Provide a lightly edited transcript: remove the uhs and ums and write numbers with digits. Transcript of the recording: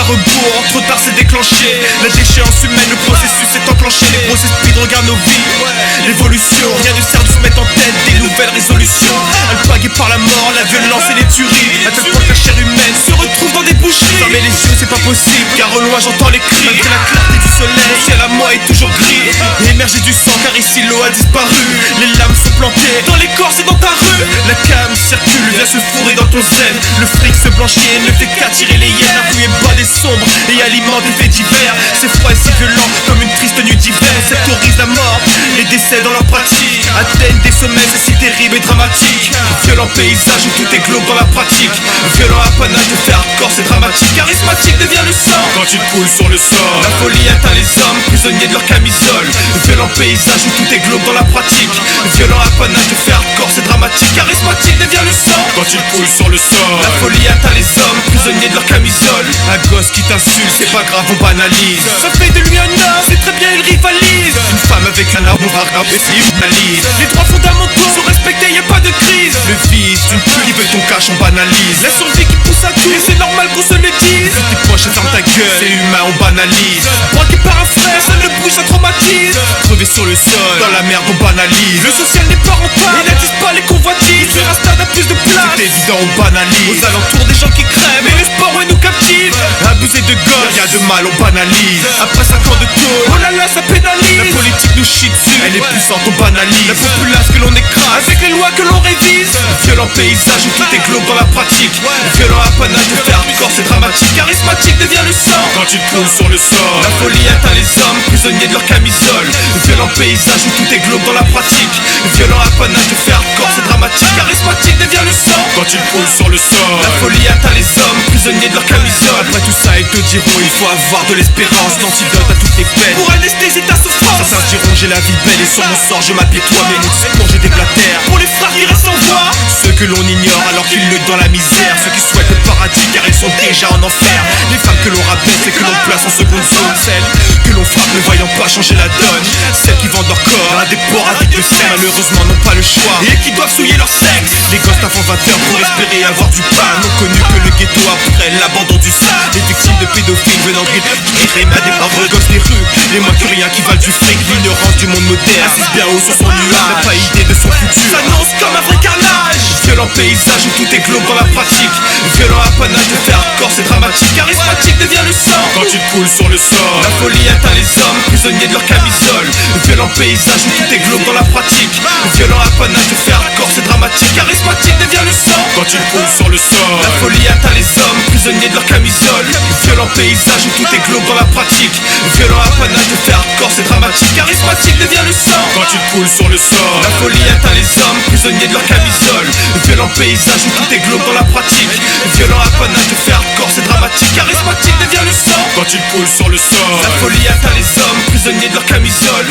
à rebours, trop tard c'est déclenché. La déchéance humaine, le processus est enclenché. Les gros esprits regardent nos vies, l'évolution. Rien ne sert de se mettre en tête des nouvelles résolutions. Alpagué par la mort, la violence et les tueries, à tel point que la chair humaine se retrouve dans des boucheries. Fermer les yeux c'est pas possible, car au loin j'entends les cris. Malgré la clarté du soleil, mon ciel à moi est toujours gris. Et émerger du sang car ici l'eau a disparu. Les lames sont plantées dans les corps et dans ta rue. La cam circule, vient se fourrer dans ton zen. Le fric se blanchit ne fait qu'attirer les hyènes. La rue est bas des sombres et alimente des faits divers. C'est froid et si violent comme une triste nuit d'hiver. On sectorise la mort, les décès dans leur pratique. Atteignent des sommets, c'est si terrible et dramatique. Violent paysage où tout est glauque dans la pratique. Violent apanage de fait hardcore, c'est dramatique. Charismatique devient le sang quand il coule sur le sol. La folie atteint les hommes, prisonniers de leur camisole. Violent paysage où tout est glauque dans la pratique. Violent apanage de fait hardcore, c'est dramatique. Charismatique devient le sang quand il coule sur le sol. La folie atteint les hommes, prisonniers de leur camisole. Un gosse qui t'insulte, c'est pas grave, on banalise. Ça fait de lui un homme, c'est très bien, il rivalise. Une femme avec un arbre, on va rapper, c'est banalise. Les droits fondamentaux sont respectés, y'a pas de crise. Le vice, une pute qui veut ton cash, on banalise. La survie qui pousse à tout, et c'est normal qu'on se le dise. Tes poches et ferme ta gueule, c'est humain, on banalise. Braqué par un frère, seul le bruit ça traumatise. Crevé sur le sol, dans la merde on banalise. Le social n'est pas rentable, il n'attise pas les convoitises. Sur un stade à plus de place, c'est évident on banalise. Aux alentours des gens qui crèvent, et le sport ouais nous captive. Abuser de gosses, y'a de mal on banalise. Après 5 ans de tôle, oh là là ça pénalise. La politique nous chie dessus, elle est puissante on banalise. La populace que l'on écrase, avec les lois que l'on révise. Violent paysage où tout est glauque dans la pratique. Violent apanage de faire hardcore, c'est dramatique. Charismatique devient le sang quand il coule sur le sol. La folie atteint les hommes, prisonniers de leur camisole. Violent paysage où tout est glauque dans la pratique. Violent apanage de faire hardcore, c'est dramatique. Charismatique devient le sang quand il coule sur le sol. La folie atteint les hommes, prisonniers de leur camisole. Après tout ça ils te diront il faut avoir de l'espérance. L'antidote à toutes les peines pour anesthésier ta souffrance. Certains diront j'ai la vie belle et sur mon sort je m'apitoie. Mais nous pour j'ai des blatères pour les frères qui restent sans voix. Ceux que l'on ignore alors qu'ils luttent dans la misère. Ceux qui souhaitent le paradis car ils sont déjà en enfer. Les femmes que l'on rabaisse et que l'on place en seconde zone. Celles que l'on frappe ne voyant pas changer la donne. Celles qui vendent leur corps à des porcs addicts de sexe, malheureusement n'ont pas le choix et qui doivent souiller leur sexe. Les gosses d'avant 20 heures pour espérer avoir du pain n'ont connu que le ghetto après l'abandon du sein. Les victimes de pédophiles venant de à des pauvres gosses des rues. Les moins que rien qui valent du fric. L'ignorance du monde moderne assise bien haut sur son nuage, n'a pas idée de son futur, s'annonce comme un vrai carnage. Violent paysage où tout est glauque dans la pratique. Violent apanage de faire hardcore, c'est dramatique. Charismatique devient le sang quand il coule sur le sol. La folie atteint les hommes, prisonniers de leur camisole. Violent paysage où tout est glauque dans la pratique. Violent apanage de faire hardcore, c'est dramatique. Charismatique devient le sang quand il coule sur le sol. La folie atteint les hommes, prisonniers de leur camisole. Violent paysage où tout est glauque dans la pratique. Violent apanage de faire hardcore, c'est dramatique. Charismatique devient le sang quand il coule sur le sol. La folie atteint les hommes, prisonniers de leur camisole. Violent paysage où tout est glauque dans la pratique. Violent apanage de faire hardcore, c'est dramatique. Charismatique devient le sang quand il coule sur le sol. La folie atteint les hommes, prisonniers de leur camisole.